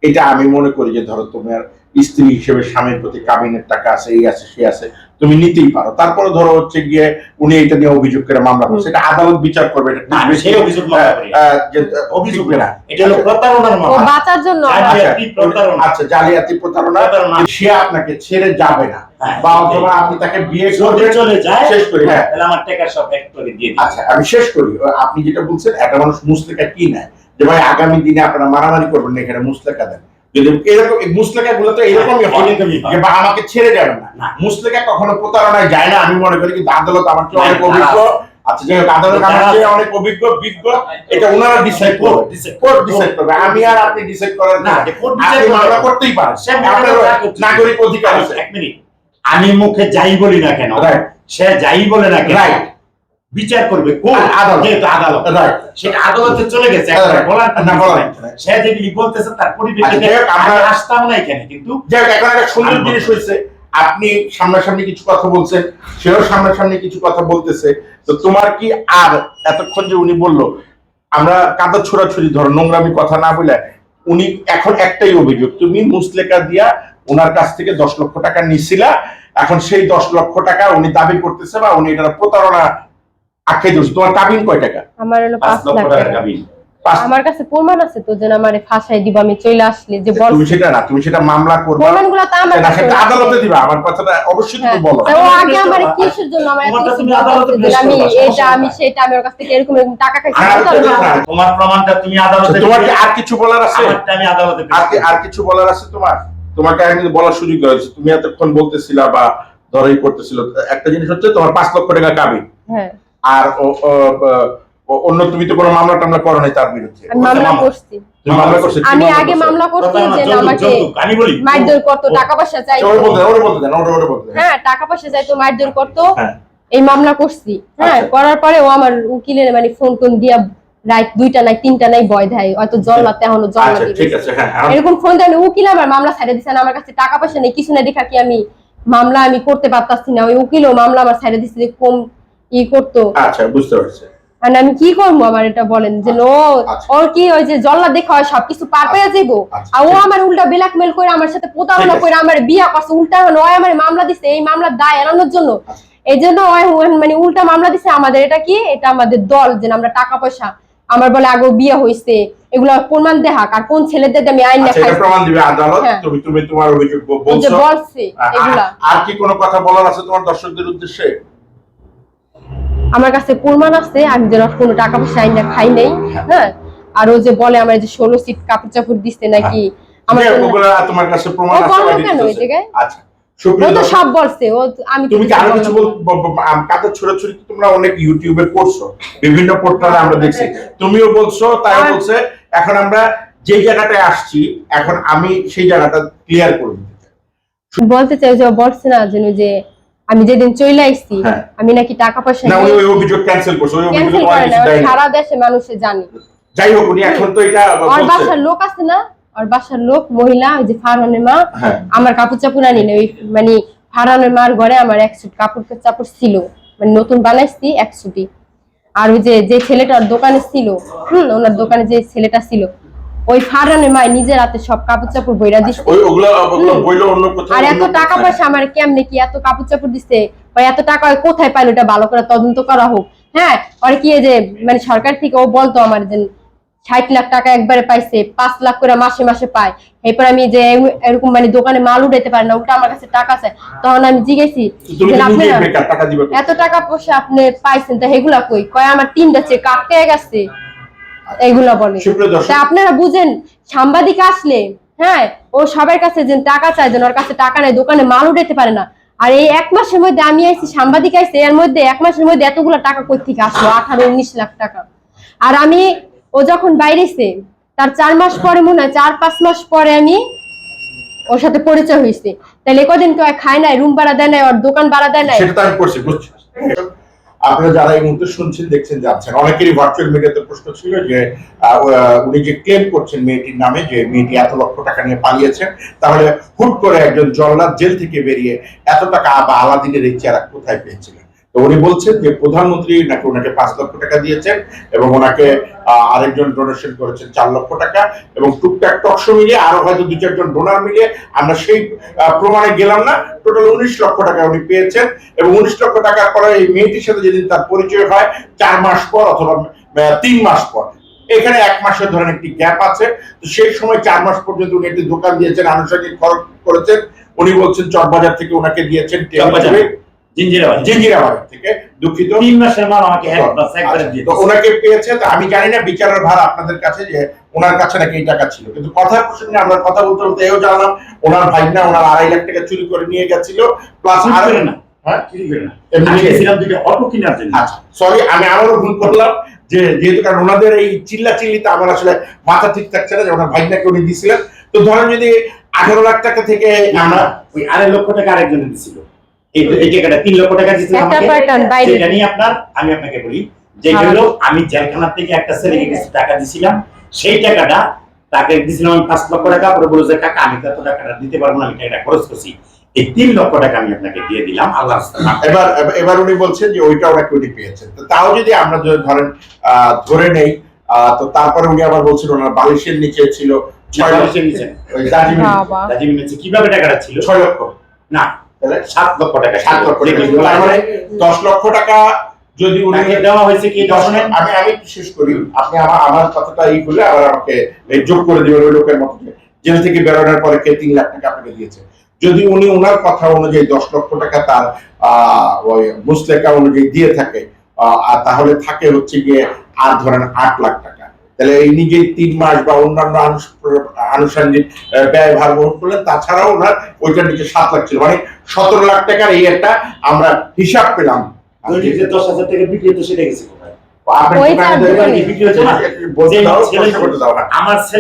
এটা আমি মনে করি যে ধরো তোমার স্ত্রী হিসেবে স্বামীর প্রতি কাবিনের টাকা আছে, এই আছে সে আছে, তুমি নিতেই পারো। তারপরে ধরো হচ্ছে গিয়ে উনি এটা নিয়ে অভিযোগ করে মামলা করছে, এটা আদালত বিচার করবে। এটা না, আমি সেই অভিযোগ মামলা করি। অভিযোগ না, এটা হলো প্রতারণার ও মামলা। বাঁচার জন্য জালিয়াতি প্রতারণা। আচ্ছা, জালিয়াতি প্রতারণা। সে আপনাকে ছেড়ে যাবে না, হ্যাঁ, বা অথবা আপনি তাকে বিয়ে যদি করবেন, চলে যায়, শেষ করি। হ্যাঁ, তাহলে আমার টাকা সব এক করে দিয়ে দিই। আচ্ছা আমি শেষ করি। আপনি যেটা বলছেন, একটা মানুষ মুসলেকা কি নেয়, যে ভাই আগামী দিনে আপনারা মারামারি করবেন না, এখানে মুসলেকা দেন। যদি এরকম মুসলেকা গুলো তো এরকমই হয় যে বা আমাকে ছেড়ে যাবেন না। মুসলেকা কখনো প্রতারণায় যায় না, আমি মনে করি। কিন্তু আদালত আমার চেয়ে অনেক অভিজ্ঞ। আচ্ছা, যাই হোক, আদালত আমার চেয়ে অনেক অভিজ্ঞ বিজ্ঞ, এটা ওনারা ডিসাইড করবে, কোর্ট ডিসাইড করবে। আমি আর আপনি ডিসাইড করার না। আপনি মামলা করতেই পারেন, আপনার নাগরিক অধিকার আছে। এক মিনিট, আমি মুখে যাই বলি না কেন, রাইট, সে যাই বলে না কেন, রাইট, বিচার করবে কোর্ট, আদালত, যেহেতু আদালত, রাইট, সেটা আদালতে চলে গেছে। একবার বলার না বলার, সে যেগুলি বলতেছে তার পরিপ্রেক্ষিতে আমরা আসতাম না এখানে। কিন্তু যাই হোক, এখন একটা সুন্দর জিনিস হয়েছে, আপনি সামনাসামনি কিছু কথা বলছেন, সেও সামনাসামনি কিছু কথা বলতেছে। তো তোমার কি আর এতক্ষণ যে উনি বললো আমরা কাদা ছোড়াছুড়ি, ধরো নোংরামি কথা না বলে, উনি এখন একটাই অভিযোগ, তুমি মুসলেকা দিয়া ওনার কাছ থেকে 10 লক্ষ টাকা নিছিলা। এখন সেই 10 লক্ষ টাকা উনি দাবি করতেছে, বা উনি এটা প্রতারণা আখ্যায়িত করছে। তোমার কাবিন কয় টাকা? আমার হলো 5 5 লক্ষ লাখ টাকা টাকা। কাবিন। আমার কাছে প্রমাণ আছে তো, যেন আমারে ফাঁসাই দিব, আমি চলে আসলে যে বল তুমি সেটা না, তুমি সেটা মামলা করবে, প্রমাণগুলো তো আমার কাছে সেটা আছে। আদালতে দিবা। আমার কথাটা অবশ্যই তুমি হ্যাঁ, বলো। তো ও আগে আমার কিসের জন্য আমার তোমারটা কিছু তুমি বলতেছে আদালতে যে পেশ আমি করবা, এটা সমস্যা আমি নাই। সেটা, আমি ওর কাছ থেকে এরকম এরকম টাকা খাইছি। আর বলতে হবে না। তোমার প্রমাণটা তুমি আদালতে, তোমার কি আর কিছু বলার আছে? আমারটা আমি আদালতে পেশ করব। আর কিছু বলার আছে তোমার? তোমাকে আমি বলার সুযোগ দেওয়া হয়েছে। তুমি এতক্ষণ বলতেছিলা বা ধরাই করতেছিল, একটা জিনিস হচ্ছে তোমার 5 লক্ষ টাকা কাবিন, হ্যাঁ, আর অন্য তুমি তো কোনো মামলা টামলা করো নাই তার বিরুদ্ধে। আমি মামলা করছি। তুমি মামলা করছো? আমি আগে মামলা করছি যে আমাকে আমি বলি মারধর করতো, টাকা পয়সা চাইতো। ওরে বলতে দেন, ওরে বলতে দেন। হ্যাঁ, টাকা পয়সা চাইতো, মারধর করতো। হ্যাঁ, এই মামলা করছি। হ্যাঁ, আচ্ছা। করার পরে ও আমার উকিলের মানে ফোন টোন দিয়া রাত 2টা নাই 3টা নাই ভয় দেয়, হয়তো জল্লাতে এখনো আচ্ছা জল্লা ঠিক দিবে। আছে। হ্যাঁ, এখন এরকম ফোন দেয় উকিল আমার মামলা ছাড়ে দিছে না, আমার কাছে টাকা পয়সা নেই, কিছু না, দেখা কি আমি মামলা আমি করতে পারতাছি না। ওই উকিলও মামলা আমার ছাড়ে দিছে, যে কম ই করতো। আচ্ছা, বুঝতে পারছি। আর আমি কি করবো, আমার এটা বলেন যে নো, আচ্ছা। ওর কি ওই যে জল্লা দেখা হয় সবকিছু পার পেয়ে যাইবো। আচ্ছা, আর ও ঠিক আমার উল্টা ব্ল্যাকমেল করে আমার সাথে প্রতারণা ঠিক আছে। করে আমার বিয়া করছে। উল্টা ওই আমার মামলা দিছে, এই মামলার দায় এড়ানোর জন্য। এই জন্য মানে উল্টা মামলা দিছে আমাদের। এটা কি, এটা আমাদের দল, যে আমরা টাকা পয়সা, আমার বলে আগে বিয়ে হইছে, এগুলো প্রমাণ দেখাক, আর কোন ছেলেদের আমি আইন আচ্ছা, এটা দেখাইছি। প্রমাণ দিবে আদালত। হ্যাঁ। তুমি তোমার অভিযোগ ও যে বলছো। বলছে এগুলা। আর কি কোনো কথা বলার আছে তোমার দর্শকদের উদ্দেশ্যে? আমার কাছে প্রমাণ আছে, আমি যেন কোনো টাকা পয়সা আইন খাই নাই। হ্যাঁ, আর ও যে বলে আমার যে 16 সিট কাপড় চাপড় দিচ্ছে নাকি, আমার আমার জন্য- ওগুলা তোমার কাছে প্রমাণ ও আছে? বললো বা কেন ওই দিতেছে? জায়গায়? আচ্ছা, ও সুপ্রিয় তো দর্শক, সব বলছে। ও আমি তো তুমি কি আরো কিছু বললাম না। কাদের ছোড়াছুড়ি তো তোমরা অনেক ইউটিউবে করছো, বিভিন্ন পোর্টালে আমরা দেখছি, তুমিও বলছো, তাই বলছে। এখন আমরা যে জায়গাটায় আসছি, এখন আমি সেই জায়গাটা ক্লিয়ার করে দিতে চাই। বলতে চাই যে ও বলছে না যে আমি যেদিন চলে আইছি, হ্যাঁ। আমি নাকি টাকা পয়সা না, উনি ওই অভিযোগ ক্যান্সেল করছে, ওই অভিযোগ ক্যান্সেল তোমার করে না, কিছু দেয় না। সারা দেশে মানুষে জানে। যাই হোক, উনি এখন তো এটা ওর বলছে। বাসার লোক আছে না, ওর বাসার লোক মহিলা, ওই যে ফারহানের মা, হ্যাঁ। আমার কাপড় চাপড় আনি না। ওই মানে ফারহানের মার ঘরে আমার 1 সুট কাপড় চাপড় ছিল, মানে নতুন বানাইছি 1 সুটি। আর ওই যে ছেলেটার দোকানে ছিল, ওনার দোকানে যে ছেলেটা ছিল, ওই ফারহানের মা নিজের হাতে সব কাপড় চাপড় বইরা দিচ্ছে। ওগুলো বইলো অন্য কোথাও। আর এত টাকা পয়সা আমার কেমনে কি এত কাপড় চাপড় দিচ্ছে, বা এত টাকা কোথায় পাইলো, এটা ভালো করে তদন্ত করা হোক। হ্যাঁ, আর কি এই যে মানে সরকার থেকে ও বলতো আমার যে 60 লাখ টাকা একবারে পাইছে, 5 লাখ করে মাসে মাসে পায়। এরপর আমি যে এরকম মানে দোকানে মাল উঠাইতে পারি না, উল্টা আমার কাছে টাকা চাই। তখন আমি জিজ্ঞেসি তুমি যে আপনি নিজে বেকার, টাকা দিবে এত টাকা পয়সা আপনি পাইছেন, তা এগুলা কই? কয় আমার 3টা চেক কাটতে গেছে, এগুলা বলে। সুপ্রিয় দর্শক, তা আপনারা বুঝেন, সাংবাদিক আসলে হ্যাঁ ও সবার কাছে যে টাকা চায়, যেন ওর কাছে টাকা নাই, দোকানে মাল উঠাইতে পারে না। আর এই 1 মাসের মধ্যে আমি আইছি, সাংবাদিক আইছে, এর মধ্যে 1 মাসের মধ্যে এতগুলো টাকা কই থেকে আসলো? 18-19 লাখ টাকা। আর আমি, ও যখন বাইরেছে তার 4 মাস পরে, মনে হয় 4-5 মাস পরে আমি ওর সাথে পরিচয় হয়েছে। তাহলে কদিন কেউ খায় নাই, রুম ভাড়া দেয় নাই, ওর দোকান ভাড়া দেয় নাই। সেটা তো আমি করছি, বুঝছি। আপনারা যারা এই মুহূর্তে শুনছেন, দেখছেন, যাচ্ছেন, অনেকেরই ভার্চুয়াল মিডিয়াতে প্রশ্ন ছিল যে উনি যে ক্লেম করছেন মেয়েটির নামে, যে মেয়েটি এত লক্ষ টাকা নিয়ে পালিয়েছেন, তাহলে হুট করে একজন জল্লাদ জেল থেকে বেরিয়ে এত টাকা বা আলাদিনের এই চেহারা কোথায় পেয়েছিলেন? তো উনি বলছেন যে প্রধানমন্ত্রী নাকি ওনাকে 5 লক্ষ টাকা দিয়েছেন এবং ওনাকে আরেকজন ডোনেশন করেছেন 4 লক্ষ টাকা এবং টুকটাক টকশো মিলিয়ে আরো হয়তো 2-4 জন ডোনার মিলিয়ে আমরা সেই প্রমাণে গেলাম না, টোটাল 19 লক্ষ টাকা উনি পেয়েছেন। এবং 19 লক্ষ টাকা পরে এই মেয়েটির সাথে যেদিন তার পরিচয় হয় 4 মাস পর অথবা 3 মাস পর, এখানে 1 মাসের ধরেন একটি গ্যাপ আছে। তো সেই সময় 4 মাস পর্যন্ত উনি একটি দোকান দিয়েছেন, আনুষঙ্গিক খরচ করেছেন। উনি বলছেন চকবাজার থেকে ওনাকে দিয়েছেন জিঞ্জিরাবাদ থেকে, দুঃখিত 3 মাসের মাল আমাকে অ্যাডভান্স একবারে দিয়ে তো ওনাকে পেয়েছে। তো আমি জানি না বিচারের ভার আপনাদের কাছে যে ওনার কাছে নাকি এই টাকা ছিল, কিন্তু কথা প্রসঙ্গে আমরা কথা বলতে বলতে এও জানলাম ওনার ভাই না ওনার 2.5 লাখ টাকা চুরি করে নিয়ে গেছিল, প্লাস চুরি আর করে না। হ্যাঁ চুরি করে না। এমনি আমি গেছিলাম দুটো অটো কেনার জন্য। আচ্ছা সরি, আমি আবারও ভুল করলাম যে যেহেতু কারণ ওনাদের এই চিল্লাচিল্লিতে আমার আসলে মাথা ঠিক থাকছে না যে ওনার ভাই নাকি উনি দিয়েছিলেন। তো ধরেন যদি 18 লাখ টাকা থেকে আমরা ওই 2.5 লক্ষ টাকা আরেকজনে দিছিল, এই টাকাটা 3 লক্ষ টাকা দিছিল একটা আমাকে। pattern বাইরে। সেটা নিয়ে আমি আপনাকে বলি যে হলো আমি জেলখানা থেকে একটা ছেলেকে কিছু টাকা দিছিলাম, সেই টাকাটা তাকে দিছিলাম আমি 5 লক্ষ টাকা। পরে বলে যে কাকা আমি তো এত টাকাটা দিতে পারবো না, আমি টাকাটা খরচ করছি। এই 3 লক্ষ টাকা আমি আপনাকে দিয়ে দিলাম আল্লাহর রাস্তায়। এবার উনি বলছেন যে ওইটা ওনাকে উনি পেয়েছেন। তো তাও যদি আমরা ধরেন ধরে নেই, তো তারপরে উনি আবার বলছেন ওনার বালিশের নিচে ছিল 6 লক্ষ, ওই দাজিমিন নিচে কিভাবে টাকাটা ছিল? 6 লক্ষ না, তাহলে 7 লক্ষ টাকা। 7 লক্ষ টাকা, তার মানে 10 লক্ষ টাকা যদি উনি দেওয়া হয়েছে কি ধরনের। আমি একটু শেষ করি, আপনি আমার কথাটা এই করলে আবার আমাকে যোগ করে দিবেন ওই লোকের মতো। জেল থেকে বেরোনোর পরে কে 3 লাখ টাকা আপনাকে দিয়েছে, যদি উনি ওনার কথা অনুযায়ী 10 লক্ষ টাকা তার ওই মুসলেকা অনুযায়ী দিয়ে থাকে, তাহলে থাকে হচ্ছে গিয়ে আর ধরেন 8 লাখ টাকা। তাহলে এই নিজেই 3 মাস বা অন্যান্য আনুষঙ্গিক ব্যয়ভার বহন করলেন, তাছাড়াও ওনার ওইটার নিচে 7 লাখ ছিল, মানে 17 লাখ টাকার এই একটা আমরা হিসাব পেলাম। 10,000 টাকা বিক্রি তো সেটা গেছে কোথায়? আপনার ওই তার দোকানে বিক্রি হচ্ছে না। বলতে দাও, প্রশ্ন করতে দাও। আমার ছেলে